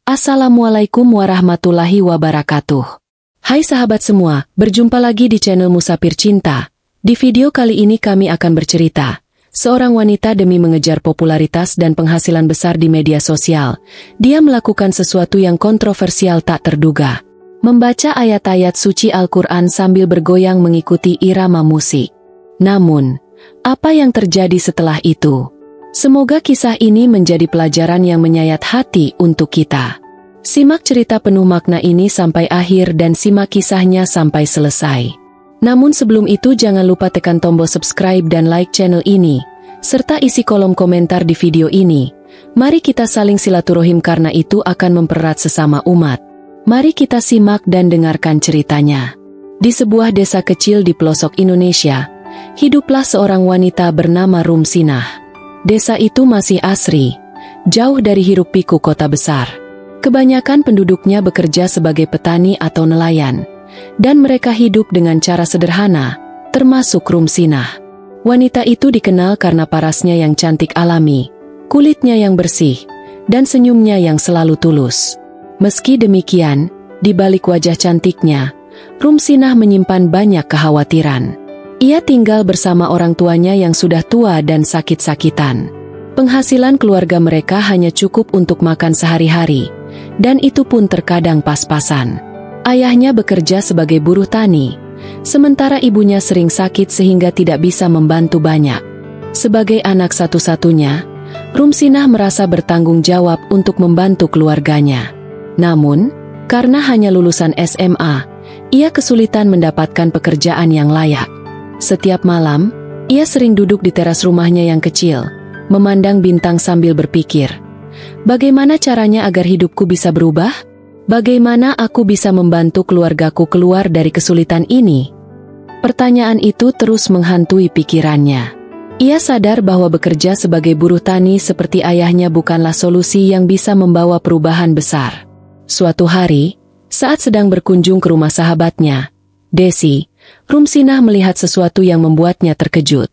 Assalamualaikum warahmatullahi wabarakatuh. Hai sahabat semua, berjumpa lagi di channel Musafir Cinta. Di video kali ini kami akan bercerita. Seorang wanita demi mengejar popularitas dan penghasilan besar di media sosial, dia melakukan sesuatu yang kontroversial tak terduga. Membaca ayat-ayat suci Al-Quran sambil bergoyang mengikuti irama musik. Namun, apa yang terjadi setelah itu? Semoga kisah ini menjadi pelajaran yang menyayat hati untuk kita. Simak cerita penuh makna ini sampai akhir dan simak kisahnya sampai selesai. Namun sebelum itu jangan lupa tekan tombol subscribe dan like channel ini, serta isi kolom komentar di video ini. Mari kita saling silaturahim karena itu akan mempererat sesama umat. Mari kita simak dan dengarkan ceritanya. Di sebuah desa kecil di pelosok Indonesia, hiduplah seorang wanita bernama Rumsinah. Desa itu masih asri, jauh dari hiruk-pikuk kota besar. Kebanyakan penduduknya bekerja sebagai petani atau nelayan, dan mereka hidup dengan cara sederhana, termasuk Rumsinah. Wanita itu dikenal karena parasnya yang cantik alami, kulitnya yang bersih, dan senyumnya yang selalu tulus. Meski demikian, di balik wajah cantiknya, Rumsinah menyimpan banyak kekhawatiran. Ia tinggal bersama orang tuanya yang sudah tua dan sakit-sakitan. Penghasilan keluarga mereka hanya cukup untuk makan sehari-hari, dan itu pun terkadang pas-pasan. Ayahnya bekerja sebagai buruh tani, sementara ibunya sering sakit sehingga tidak bisa membantu banyak. Sebagai anak satu-satunya, Rumsinah merasa bertanggung jawab untuk membantu keluarganya. Namun, karena hanya lulusan SMA, ia kesulitan mendapatkan pekerjaan yang layak. Setiap malam, ia sering duduk di teras rumahnya yang kecil, memandang bintang sambil berpikir, bagaimana caranya agar hidupku bisa berubah? Bagaimana aku bisa membantu keluargaku keluar dari kesulitan ini? Pertanyaan itu terus menghantui pikirannya. Ia sadar bahwa bekerja sebagai buruh tani seperti ayahnya bukanlah solusi yang bisa membawa perubahan besar. Suatu hari, saat sedang berkunjung ke rumah sahabatnya, Desi, Rumsinah melihat sesuatu yang membuatnya terkejut.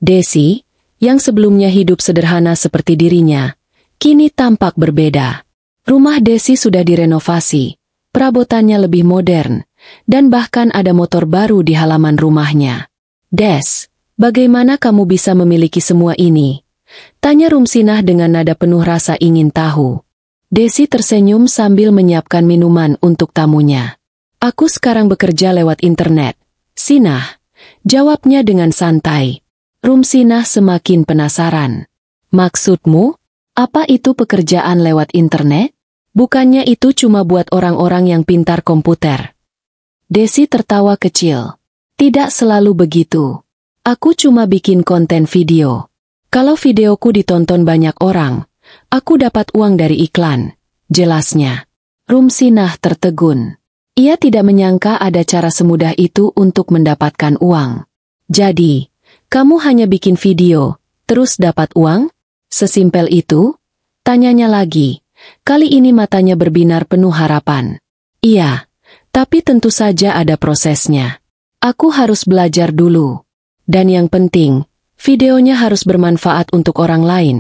Desi, yang sebelumnya hidup sederhana seperti dirinya, kini tampak berbeda. Rumah Desi sudah direnovasi, perabotannya lebih modern, dan bahkan ada motor baru di halaman rumahnya. "Des, bagaimana kamu bisa memiliki semua ini?" tanya Rumsinah dengan nada penuh rasa ingin tahu. Desi tersenyum sambil menyiapkan minuman untuk tamunya. "Aku sekarang bekerja lewat internet, Sinah," jawabnya dengan santai. Rumsinah semakin penasaran. "Maksudmu, apa itu pekerjaan lewat internet? Bukannya itu cuma buat orang-orang yang pintar komputer?" Desi tertawa kecil. "Tidak selalu begitu. Aku cuma bikin konten video. Kalau videoku ditonton banyak orang, aku dapat uang dari iklan," jelasnya. Rumsinah tertegun. Ia tidak menyangka ada cara semudah itu untuk mendapatkan uang. "Jadi, kamu hanya bikin video, terus dapat uang? Sesimpel itu?" tanyanya lagi. Kali ini matanya berbinar penuh harapan. "Iya, tapi tentu saja ada prosesnya. Aku harus belajar dulu. Dan yang penting, videonya harus bermanfaat untuk orang lain,"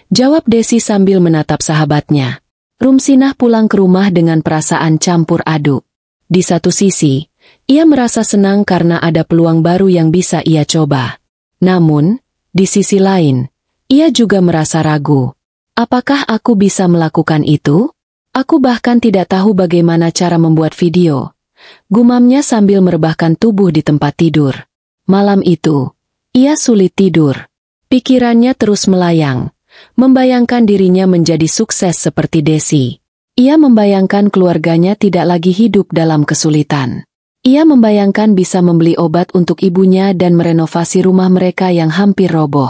jawab Desi sambil menatap sahabatnya. Rumsinah pulang ke rumah dengan perasaan campur aduk. Di satu sisi, ia merasa senang karena ada peluang baru yang bisa ia coba. Namun, di sisi lain, ia juga merasa ragu. "Apakah aku bisa melakukan itu? Aku bahkan tidak tahu bagaimana cara membuat video," gumamnya sambil merebahkan tubuh di tempat tidur. Malam itu, ia sulit tidur. Pikirannya terus melayang, membayangkan dirinya menjadi sukses seperti Desi. Ia membayangkan keluarganya tidak lagi hidup dalam kesulitan. Ia membayangkan bisa membeli obat untuk ibunya dan merenovasi rumah mereka yang hampir roboh.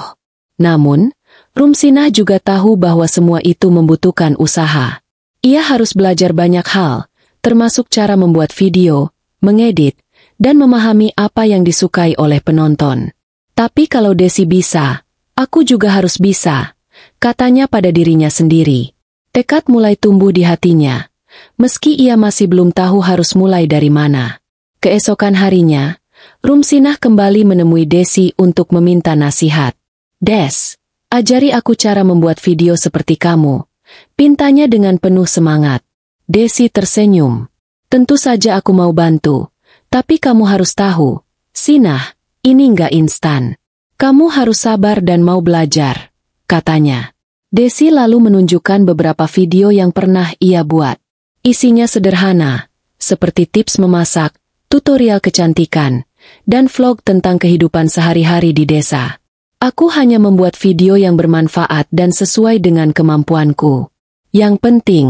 Namun, Rumsinah juga tahu bahwa semua itu membutuhkan usaha. Ia harus belajar banyak hal, termasuk cara membuat video, mengedit, dan memahami apa yang disukai oleh penonton. "Tapi kalau Desi bisa, aku juga harus bisa," katanya pada dirinya sendiri. Tekad mulai tumbuh di hatinya, meski ia masih belum tahu harus mulai dari mana. Keesokan harinya, Rumsinah kembali menemui Desi untuk meminta nasihat. "Des, ajari aku cara membuat video seperti kamu. pintanya dengan penuh semangat. Desi tersenyum. Tentu saja aku mau bantu. Tapi kamu harus tahu, Sinah, ini nggak instan. Kamu harus sabar dan mau belajar, katanya. Desi lalu menunjukkan beberapa video yang pernah ia buat. Isinya sederhana, seperti tips memasak, tutorial kecantikan, dan vlog tentang kehidupan sehari-hari di desa. Aku hanya membuat video yang bermanfaat dan sesuai dengan kemampuanku. Yang penting,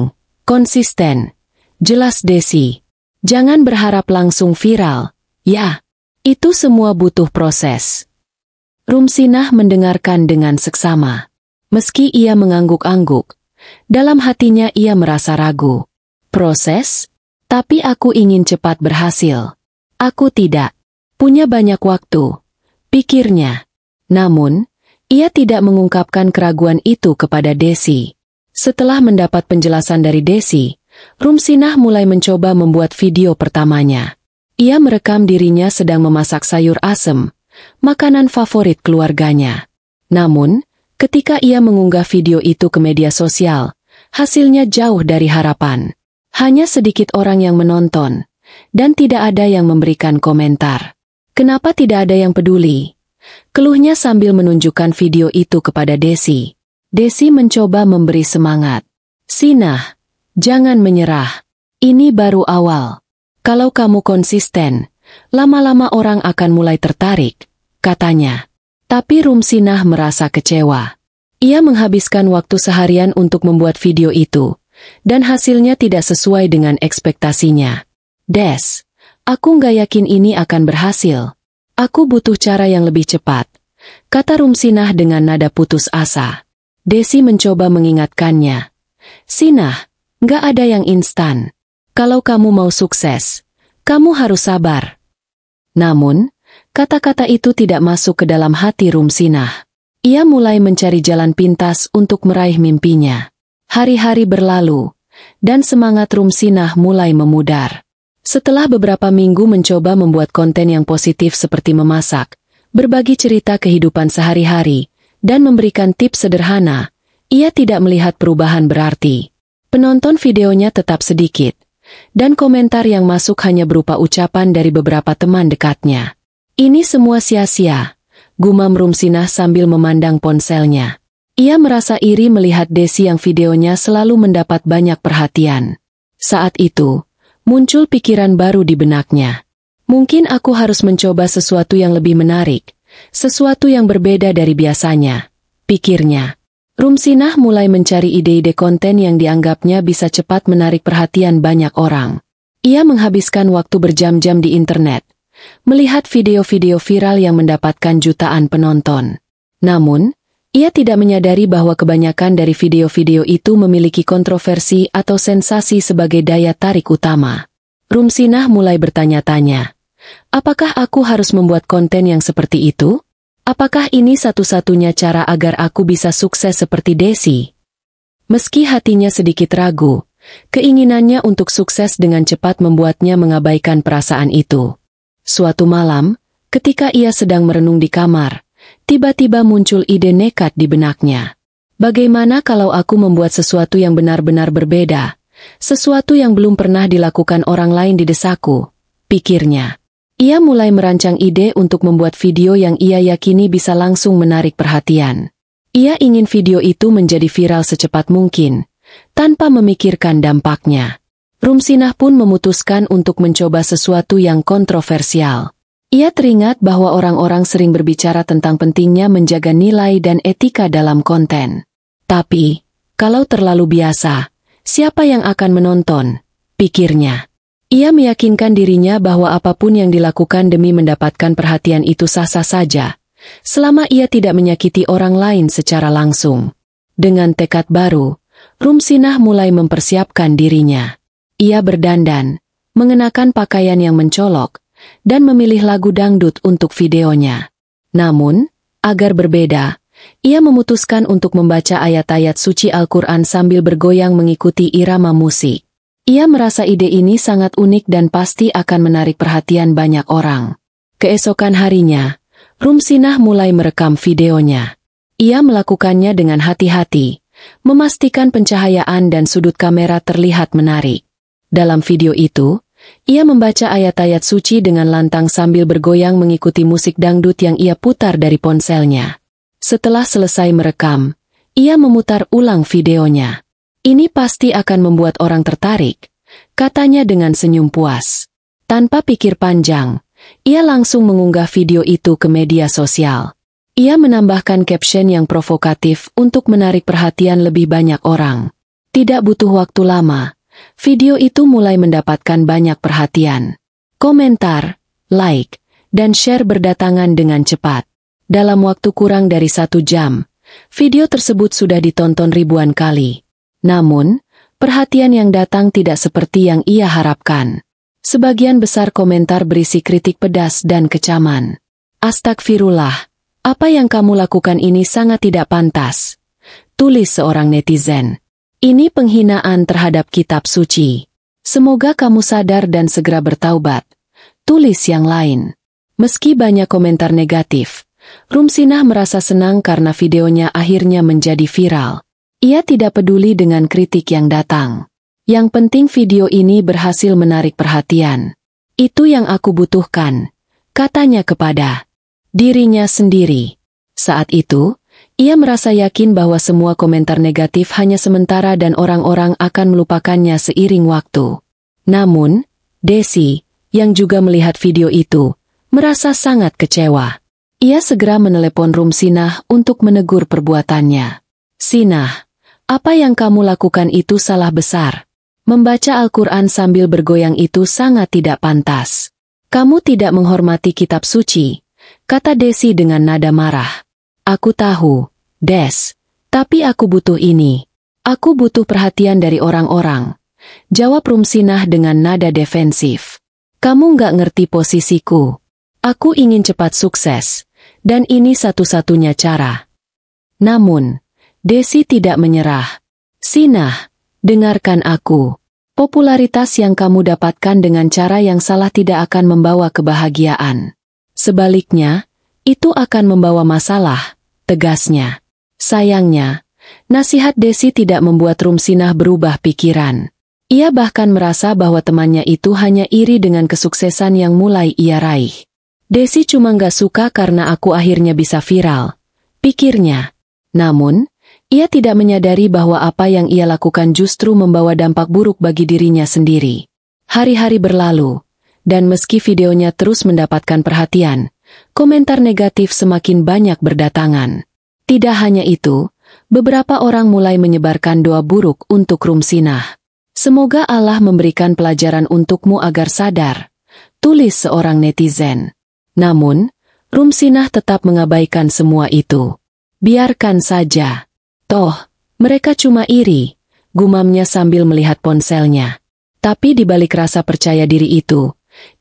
konsisten. Jelas Desi. Jangan berharap langsung viral. Ya, itu semua butuh proses. Rumsinah mendengarkan dengan seksama. Meski ia mengangguk-angguk, dalam hatinya ia merasa ragu. Proses? Tapi aku ingin cepat berhasil. Aku tidak punya banyak waktu, pikirnya. Namun, ia tidak mengungkapkan keraguan itu kepada Desi. Setelah mendapat penjelasan dari Desi, Rumsinah mulai mencoba membuat video pertamanya. Ia merekam dirinya sedang memasak sayur asem, makanan favorit keluarganya. Namun, ketika ia mengunggah video itu ke media sosial, hasilnya jauh dari harapan. Hanya sedikit orang yang menonton, dan tidak ada yang memberikan komentar. Kenapa tidak ada yang peduli? Keluhnya sambil menunjukkan video itu kepada Desi. Desi mencoba memberi semangat. Sinah, jangan menyerah. Ini baru awal. Kalau kamu konsisten, lama-lama orang akan mulai tertarik, katanya. Tapi Rumsinah merasa kecewa. Ia menghabiskan waktu seharian untuk membuat video itu, dan hasilnya tidak sesuai dengan ekspektasinya. Des, aku nggak yakin ini akan berhasil. Aku butuh cara yang lebih cepat, kata Rumsinah dengan nada putus asa. Desi mencoba mengingatkannya. Sinah, nggak ada yang instan. Kalau kamu mau sukses, kamu harus sabar. Namun, kata-kata itu tidak masuk ke dalam hati Rumsinah. Ia mulai mencari jalan pintas untuk meraih mimpinya. Hari-hari berlalu, dan semangat Rumsinah mulai memudar. Setelah beberapa minggu mencoba membuat konten yang positif seperti memasak, berbagi cerita kehidupan sehari-hari, dan memberikan tips sederhana, ia tidak melihat perubahan berarti. Penonton videonya tetap sedikit, dan komentar yang masuk hanya berupa ucapan dari beberapa teman dekatnya. Ini semua sia-sia, gumam Rumsinah sambil memandang ponselnya. Ia merasa iri melihat Desi yang videonya selalu mendapat banyak perhatian. Saat itu, muncul pikiran baru di benaknya. Mungkin aku harus mencoba sesuatu yang lebih menarik, sesuatu yang berbeda dari biasanya, pikirnya. Rumsinah mulai mencari ide-ide konten yang dianggapnya bisa cepat menarik perhatian banyak orang. Ia menghabiskan waktu berjam-jam di internet, melihat video-video viral yang mendapatkan jutaan penonton. Namun, ia tidak menyadari bahwa kebanyakan dari video-video itu memiliki kontroversi atau sensasi sebagai daya tarik utama. Rumsinah mulai bertanya-tanya, apakah aku harus membuat konten yang seperti itu? Apakah ini satu-satunya cara agar aku bisa sukses seperti Desi? Meski hatinya sedikit ragu, keinginannya untuk sukses dengan cepat membuatnya mengabaikan perasaan itu. Suatu malam, ketika ia sedang merenung di kamar, tiba-tiba muncul ide nekat di benaknya. Bagaimana kalau aku membuat sesuatu yang benar-benar berbeda, sesuatu yang belum pernah dilakukan orang lain di desaku, pikirnya. Ia mulai merancang ide untuk membuat video yang ia yakini bisa langsung menarik perhatian. Ia ingin video itu menjadi viral secepat mungkin, tanpa memikirkan dampaknya. Rumsinah pun memutuskan untuk mencoba sesuatu yang kontroversial. Ia teringat bahwa orang-orang sering berbicara tentang pentingnya menjaga nilai dan etika dalam konten. Tapi, kalau terlalu biasa, siapa yang akan menonton? Pikirnya. Ia meyakinkan dirinya bahwa apapun yang dilakukan demi mendapatkan perhatian itu sah-sah saja, selama ia tidak menyakiti orang lain secara langsung. Dengan tekad baru, Rumsinah mulai mempersiapkan dirinya. Ia berdandan, mengenakan pakaian yang mencolok, dan memilih lagu dangdut untuk videonya. Namun, agar berbeda, ia memutuskan untuk membaca ayat-ayat suci Al-Quran sambil bergoyang mengikuti irama musik. Ia merasa ide ini sangat unik dan pasti akan menarik perhatian banyak orang. Keesokan harinya, Rumsinah mulai merekam videonya. Ia melakukannya dengan hati-hati, memastikan pencahayaan dan sudut kamera terlihat menarik. Dalam video itu, ia membaca ayat-ayat suci dengan lantang sambil bergoyang mengikuti musik dangdut yang ia putar dari ponselnya. Setelah selesai merekam, ia memutar ulang videonya. Ini pasti akan membuat orang tertarik, katanya dengan senyum puas. Tanpa pikir panjang, ia langsung mengunggah video itu ke media sosial. Ia menambahkan caption yang provokatif untuk menarik perhatian lebih banyak orang. Tidak butuh waktu lama, video itu mulai mendapatkan banyak perhatian. Komentar, like, dan share berdatangan dengan cepat. Dalam waktu kurang dari 1 jam, video tersebut sudah ditonton ribuan kali. Namun, perhatian yang datang tidak seperti yang ia harapkan. Sebagian besar komentar berisi kritik pedas dan kecaman. Astagfirullah, apa yang kamu lakukan ini sangat tidak pantas, tulis seorang netizen. Ini penghinaan terhadap kitab suci. Semoga kamu sadar dan segera bertaubat, tulis yang lain. Meski banyak komentar negatif, Rumsinah merasa senang karena videonya akhirnya menjadi viral. Ia tidak peduli dengan kritik yang datang. Yang penting video ini berhasil menarik perhatian. Itu yang aku butuhkan, katanya kepada dirinya sendiri. Saat itu, ia merasa yakin bahwa semua komentar negatif hanya sementara dan orang-orang akan melupakannya seiring waktu. Namun, Desi, yang juga melihat video itu, merasa sangat kecewa. Ia segera menelepon Rumsinah untuk menegur perbuatannya. Sinah, apa yang kamu lakukan itu salah besar. Membaca Al-Quran sambil bergoyang itu sangat tidak pantas. Kamu tidak menghormati kitab suci, kata Desi dengan nada marah. Aku tahu, Des, tapi aku butuh ini. Aku butuh perhatian dari orang-orang, jawab Rumsinah dengan nada defensif. Kamu nggak ngerti posisiku. Aku ingin cepat sukses, dan ini satu-satunya cara. Namun, Desi tidak menyerah. Sinah, dengarkan aku. Popularitas yang kamu dapatkan dengan cara yang salah tidak akan membawa kebahagiaan. Sebaliknya, itu akan membawa masalah, tegasnya. Sayangnya, nasihat Desi tidak membuat Rumsinah berubah pikiran. Ia bahkan merasa bahwa temannya itu hanya iri dengan kesuksesan yang mulai ia raih. Desi cuma nggak suka karena aku akhirnya bisa viral, pikirnya. Namun, ia tidak menyadari bahwa apa yang ia lakukan justru membawa dampak buruk bagi dirinya sendiri. Hari-hari berlalu, dan meski videonya terus mendapatkan perhatian, komentar negatif semakin banyak berdatangan. Tidak hanya itu, beberapa orang mulai menyebarkan doa buruk untuk Rumsinah. Semoga Allah memberikan pelajaran untukmu agar sadar, tulis seorang netizen. Namun, Rumsinah tetap mengabaikan semua itu. Biarkan saja. Toh, mereka cuma iri, gumamnya sambil melihat ponselnya. Tapi di balik rasa percaya diri itu,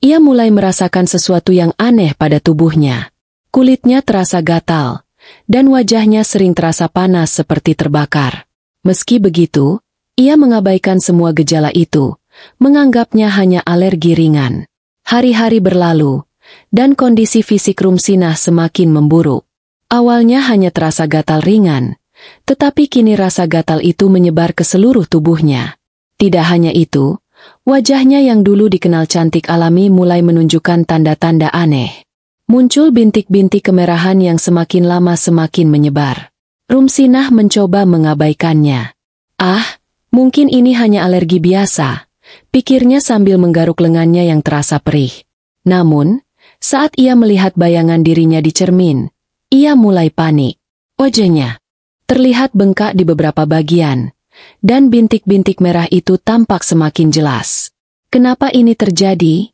ia mulai merasakan sesuatu yang aneh pada tubuhnya. Kulitnya terasa gatal, dan wajahnya sering terasa panas seperti terbakar. Meski begitu, ia mengabaikan semua gejala itu, menganggapnya hanya alergi ringan. Hari-hari berlalu, dan kondisi fisik Rumsinah semakin memburuk. Awalnya hanya terasa gatal ringan, tetapi kini rasa gatal itu menyebar ke seluruh tubuhnya. Tidak hanya itu, wajahnya yang dulu dikenal cantik alami mulai menunjukkan tanda-tanda aneh. Muncul bintik-bintik kemerahan yang semakin lama semakin menyebar. Rumsinah mencoba mengabaikannya. Ah, mungkin ini hanya alergi biasa, pikirnya sambil menggaruk lengannya yang terasa perih. Namun, saat ia melihat bayangan dirinya di cermin, ia mulai panik. Wajahnya terlihat bengkak di beberapa bagian, dan bintik-bintik merah itu tampak semakin jelas. Kenapa ini terjadi?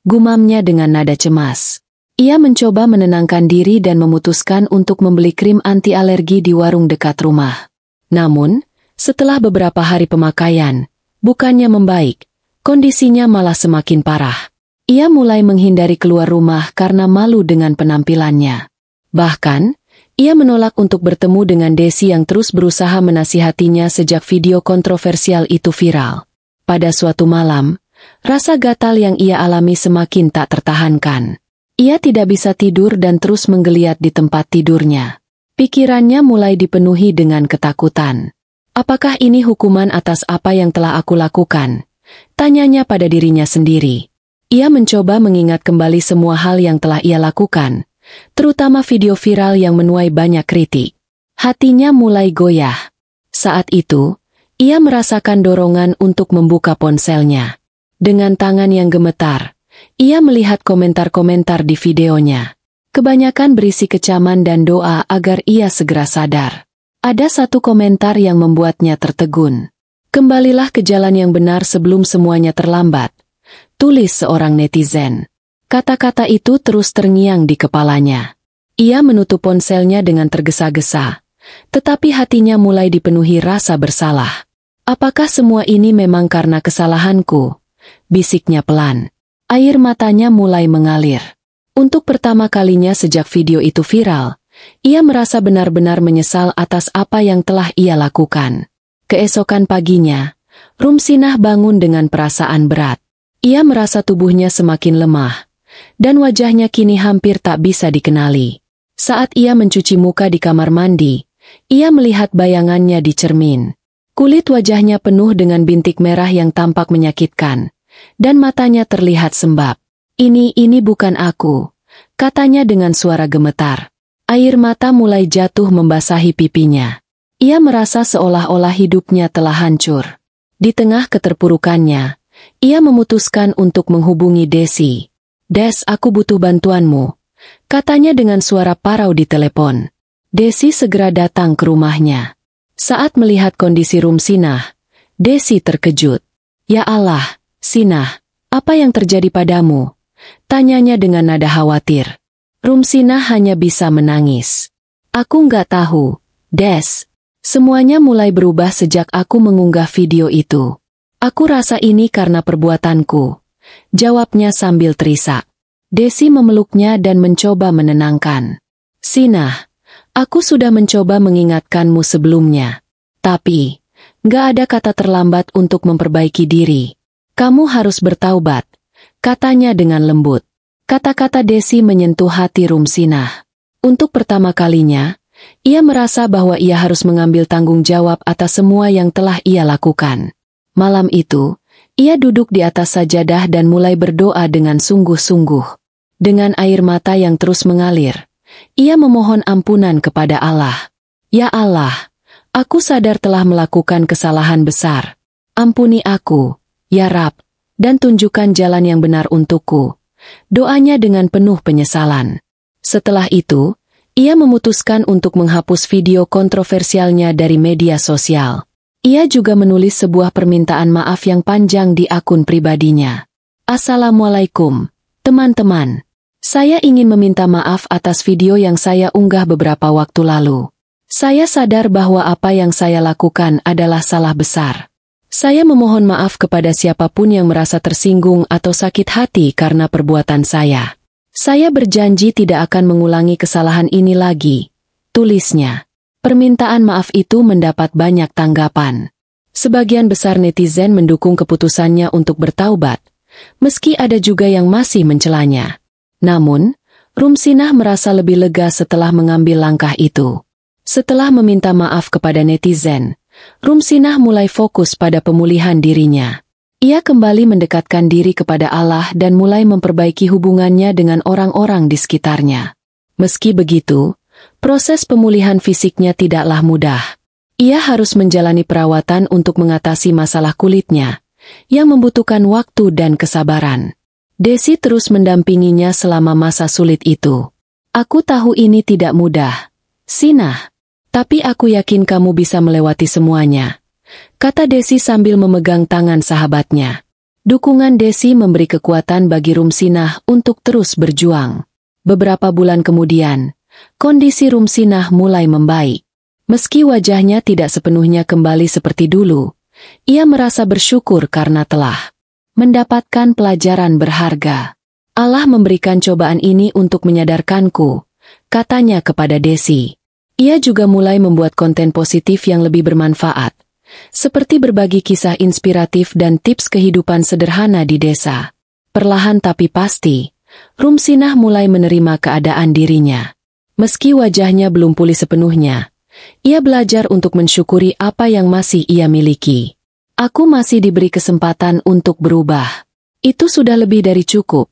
Gumamnya dengan nada cemas. Ia mencoba menenangkan diri dan memutuskan untuk membeli krim anti-alergi di warung dekat rumah. Namun, setelah beberapa hari pemakaian, bukannya membaik, kondisinya malah semakin parah. Ia mulai menghindari keluar rumah karena malu dengan penampilannya. Bahkan, ia menolak untuk bertemu dengan Desi yang terus berusaha menasihatinya sejak video kontroversial itu viral. Pada suatu malam, rasa gatal yang ia alami semakin tak tertahankan. Ia tidak bisa tidur dan terus menggeliat di tempat tidurnya. Pikirannya mulai dipenuhi dengan ketakutan. Apakah ini hukuman atas apa yang telah aku lakukan? Tanyanya pada dirinya sendiri. Ia mencoba mengingat kembali semua hal yang telah ia lakukan, terutama video viral yang menuai banyak kritik. Hatinya mulai goyah. Saat itu, ia merasakan dorongan untuk membuka ponselnya. Dengan tangan yang gemetar, ia melihat komentar-komentar di videonya. Kebanyakan berisi kecaman dan doa agar ia segera sadar. Ada satu komentar yang membuatnya tertegun. "Kembalilah ke jalan yang benar sebelum semuanya terlambat," tulis seorang netizen. Kata-kata itu terus terngiang di kepalanya. Ia menutup ponselnya dengan tergesa-gesa, tetapi hatinya mulai dipenuhi rasa bersalah. "Apakah semua ini memang karena kesalahanku?" bisiknya pelan. Air matanya mulai mengalir. Untuk pertama kalinya sejak video itu viral, ia merasa benar-benar menyesal atas apa yang telah ia lakukan. Keesokan paginya, Rumsinah bangun dengan perasaan berat. Ia merasa tubuhnya semakin lemah, dan wajahnya kini hampir tak bisa dikenali. Saat ia mencuci muka di kamar mandi, ia melihat bayangannya di cermin. Kulit wajahnya penuh dengan bintik merah yang tampak menyakitkan, dan matanya terlihat sembab. Ini bukan aku," katanya dengan suara gemetar. Air mata mulai jatuh membasahi pipinya. Ia merasa seolah-olah hidupnya telah hancur. Di tengah keterpurukannya, ia memutuskan untuk menghubungi Desi. "Des, aku butuh bantuanmu," katanya dengan suara parau di telepon. Desi segera datang ke rumahnya. Saat melihat kondisi Rumsinah, Desi terkejut. "Ya Allah, Sinah, apa yang terjadi padamu?" tanyanya dengan nada khawatir. Rumsinah hanya bisa menangis. "Aku nggak tahu, Des. Semuanya mulai berubah sejak aku mengunggah video itu. Aku rasa ini karena perbuatanku," jawabnya sambil terisak. Desi memeluknya dan mencoba menenangkan. "Sinah, aku sudah mencoba mengingatkanmu sebelumnya. Tapi, nggak ada kata terlambat untuk memperbaiki diri. Kamu harus bertaubat," katanya dengan lembut. Kata-kata Desi menyentuh hati Rumsinah. Untuk pertama kalinya, ia merasa bahwa ia harus mengambil tanggung jawab atas semua yang telah ia lakukan. Malam itu, ia duduk di atas sajadah dan mulai berdoa dengan sungguh-sungguh. Dengan air mata yang terus mengalir, ia memohon ampunan kepada Allah. "Ya Allah, aku sadar telah melakukan kesalahan besar. Ampuni aku, ya Rab, dan tunjukkan jalan yang benar untukku," doanya dengan penuh penyesalan. Setelah itu, ia memutuskan untuk menghapus video kontroversialnya dari media sosial. Ia juga menulis sebuah permintaan maaf yang panjang di akun pribadinya. "Assalamualaikum, teman-teman. Saya ingin meminta maaf atas video yang saya unggah beberapa waktu lalu. Saya sadar bahwa apa yang saya lakukan adalah salah besar. Saya memohon maaf kepada siapapun yang merasa tersinggung atau sakit hati karena perbuatan saya. Saya berjanji tidak akan mengulangi kesalahan ini lagi," tulisnya. Permintaan maaf itu mendapat banyak tanggapan. Sebagian besar netizen mendukung keputusannya untuk bertaubat, meski ada juga yang masih mencelanya. Namun, Rumsinah merasa lebih lega setelah mengambil langkah itu. Setelah meminta maaf kepada netizen, Rumsinah mulai fokus pada pemulihan dirinya. Ia kembali mendekatkan diri kepada Allah dan mulai memperbaiki hubungannya dengan orang-orang di sekitarnya. Meski begitu, proses pemulihan fisiknya tidaklah mudah. Ia harus menjalani perawatan untuk mengatasi masalah kulitnya, yang membutuhkan waktu dan kesabaran. Desi terus mendampinginya selama masa sulit itu. "Aku tahu ini tidak mudah, Sinah. Tapi aku yakin kamu bisa melewati semuanya," kata Desi sambil memegang tangan sahabatnya. Dukungan Desi memberi kekuatan bagi Rumsinah untuk terus berjuang. Beberapa bulan kemudian, kondisi Rumsinah mulai membaik. Meski wajahnya tidak sepenuhnya kembali seperti dulu, ia merasa bersyukur karena telah mendapatkan pelajaran berharga. "Allah memberikan cobaan ini untuk menyadarkanku," katanya kepada Desi. Ia juga mulai membuat konten positif yang lebih bermanfaat, seperti berbagi kisah inspiratif dan tips kehidupan sederhana di desa. Perlahan tapi pasti, Rumsinah mulai menerima keadaan dirinya. Meski wajahnya belum pulih sepenuhnya, ia belajar untuk mensyukuri apa yang masih ia miliki. Aku masih diberi kesempatan untuk berubah. Itu sudah lebih dari cukup,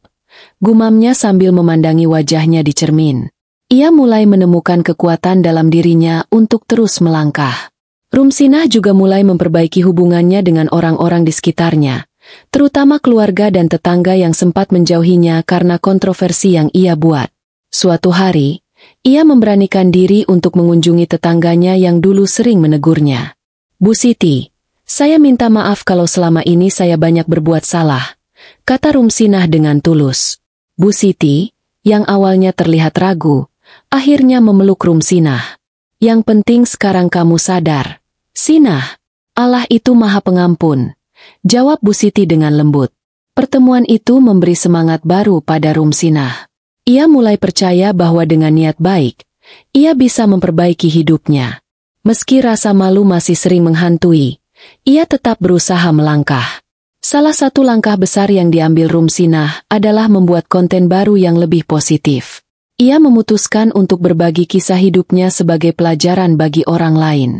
gumamnya sambil memandangi wajahnya di cermin. Ia mulai menemukan kekuatan dalam dirinya untuk terus melangkah. Rumsinah juga mulai memperbaiki hubungannya dengan orang-orang di sekitarnya, terutama keluarga dan tetangga yang sempat menjauhinya karena kontroversi yang ia buat. Suatu hari, ia memberanikan diri untuk mengunjungi tetangganya yang dulu sering menegurnya. "Bu Siti, saya minta maaf kalau selama ini saya banyak berbuat salah," kata Rumsinah dengan tulus. Bu Siti, yang awalnya terlihat ragu, akhirnya memeluk Rumsinah. "Yang penting sekarang kamu sadar, Sinah, Allah itu Maha Pengampun," jawab Bu Siti dengan lembut. Pertemuan itu memberi semangat baru pada Rumsinah. Ia mulai percaya bahwa dengan niat baik, ia bisa memperbaiki hidupnya. Meski rasa malu masih sering menghantui, ia tetap berusaha melangkah. Salah satu langkah besar yang diambil Rumsinah adalah membuat konten baru yang lebih positif. Ia memutuskan untuk berbagi kisah hidupnya sebagai pelajaran bagi orang lain.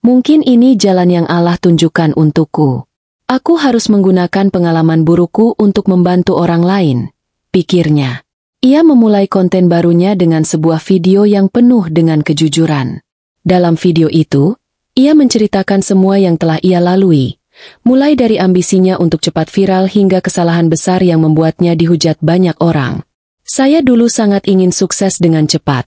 "Mungkin ini jalan yang Allah tunjukkan untukku. Aku harus menggunakan pengalaman burukku untuk membantu orang lain," pikirnya. Ia memulai konten barunya dengan sebuah video yang penuh dengan kejujuran. Dalam video itu, ia menceritakan semua yang telah ia lalui, mulai dari ambisinya untuk cepat viral hingga kesalahan besar yang membuatnya dihujat banyak orang. "Saya dulu sangat ingin sukses dengan cepat,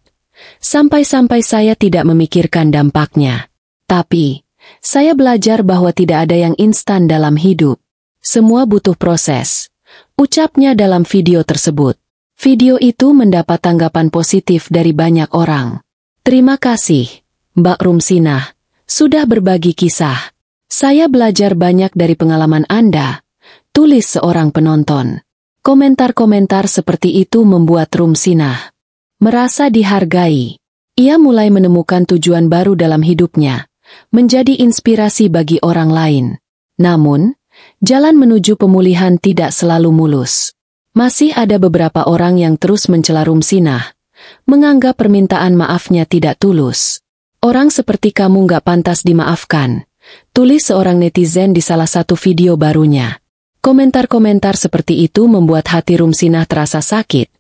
sampai-sampai saya tidak memikirkan dampaknya. Tapi, saya belajar bahwa tidak ada yang instan dalam hidup. Semua butuh proses," ucapnya dalam video tersebut. Video itu mendapat tanggapan positif dari banyak orang. "Terima kasih, Mbak Rumsinah, sudah berbagi kisah. Saya belajar banyak dari pengalaman Anda," tulis seorang penonton. Komentar-komentar seperti itu membuat Rumsinah merasa dihargai. Ia mulai menemukan tujuan baru dalam hidupnya, menjadi inspirasi bagi orang lain. Namun, jalan menuju pemulihan tidak selalu mulus. Masih ada beberapa orang yang terus mencela Rumsinah, menganggap permintaan maafnya tidak tulus. "Orang seperti kamu nggak pantas dimaafkan," tulis seorang netizen di salah satu video barunya. Komentar-komentar seperti itu membuat hati Rumsinah terasa sakit,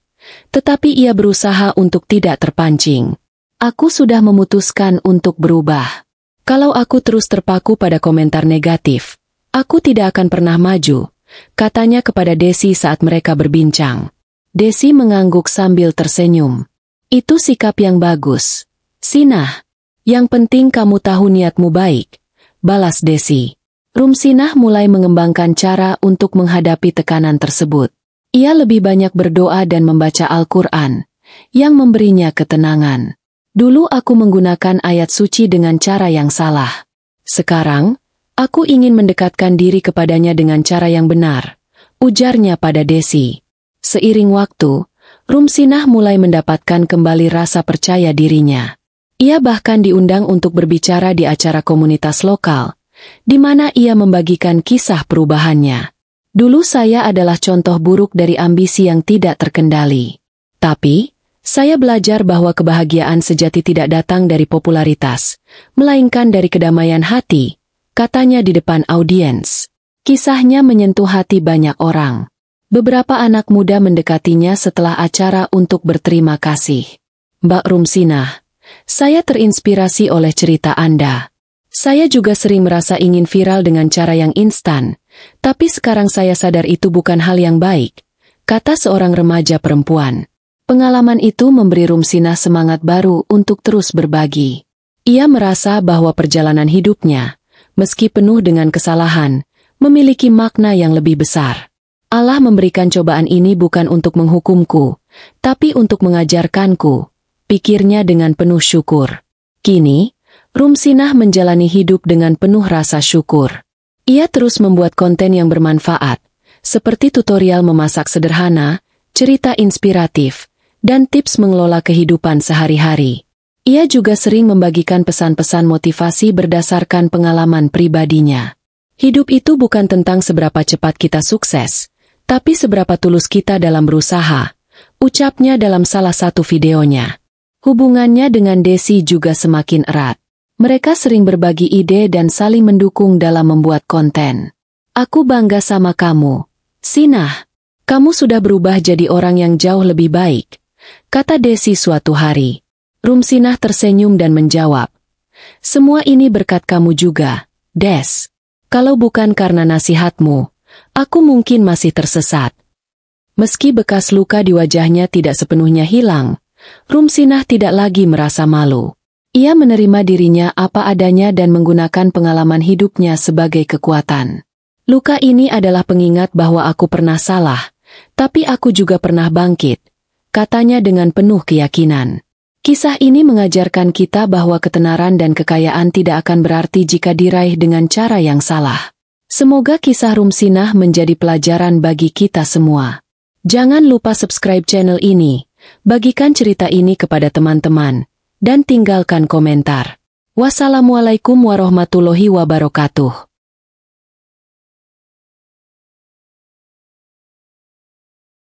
tetapi ia berusaha untuk tidak terpancing. "Aku sudah memutuskan untuk berubah. Kalau aku terus terpaku pada komentar negatif, aku tidak akan pernah maju," katanya kepada Desi saat mereka berbincang. Desi mengangguk sambil tersenyum. "Itu sikap yang bagus, Sinah. Yang penting kamu tahu niatmu baik," balas Desi. Rumsinah mulai mengembangkan cara untuk menghadapi tekanan tersebut. Ia lebih banyak berdoa dan membaca Al-Quran, yang memberinya ketenangan. "Dulu aku menggunakan ayat suci dengan cara yang salah. Sekarang, aku ingin mendekatkan diri kepadanya dengan cara yang benar," ujarnya pada Desi. Seiring waktu, Rumsinah mulai mendapatkan kembali rasa percaya dirinya. Ia bahkan diundang untuk berbicara di acara komunitas lokal, di mana ia membagikan kisah perubahannya. "Dulu saya adalah contoh buruk dari ambisi yang tidak terkendali. Tapi, saya belajar bahwa kebahagiaan sejati tidak datang dari popularitas, melainkan dari kedamaian hati," katanya di depan audiens. Kisahnya menyentuh hati banyak orang. Beberapa anak muda mendekatinya setelah acara untuk berterima kasih. "Mbak Rumsinah, saya terinspirasi oleh cerita Anda. Saya juga sering merasa ingin viral dengan cara yang instan, tapi sekarang saya sadar itu bukan hal yang baik," kata seorang remaja perempuan. Pengalaman itu memberi Rumsinah semangat baru untuk terus berbagi. Ia merasa bahwa perjalanan hidupnya, meski penuh dengan kesalahan, memiliki makna yang lebih besar. "Allah memberikan cobaan ini bukan untuk menghukumku, tapi untuk mengajarkanku," pikirnya dengan penuh syukur. Kini, Rumsinah menjalani hidup dengan penuh rasa syukur. Ia terus membuat konten yang bermanfaat, seperti tutorial memasak sederhana, cerita inspiratif, dan tips mengelola kehidupan sehari-hari. Ia juga sering membagikan pesan-pesan motivasi berdasarkan pengalaman pribadinya. "Hidup itu bukan tentang seberapa cepat kita sukses, tapi seberapa tulus kita dalam berusaha," ucapnya dalam salah satu videonya. Hubungannya dengan Desi juga semakin erat. Mereka sering berbagi ide dan saling mendukung dalam membuat konten. Aku bangga sama kamu, Sinah. Kamu sudah berubah jadi orang yang jauh lebih baik, kata Desi suatu hari. Rumsinah tersenyum dan menjawab, semua ini berkat kamu juga, Des. Kalau bukan karena nasihatmu, aku mungkin masih tersesat. Meski bekas luka di wajahnya tidak sepenuhnya hilang, Rumsinah tidak lagi merasa malu. Ia menerima dirinya apa adanya dan menggunakan pengalaman hidupnya sebagai kekuatan. Luka ini adalah pengingat bahwa aku pernah salah, tapi aku juga pernah bangkit, katanya dengan penuh keyakinan. Kisah ini mengajarkan kita bahwa ketenaran dan kekayaan tidak akan berarti jika diraih dengan cara yang salah. Semoga kisah Rumsinah menjadi pelajaran bagi kita semua. Jangan lupa subscribe channel ini, bagikan cerita ini kepada teman-teman, dan tinggalkan komentar. Wassalamualaikum warahmatullahi wabarakatuh.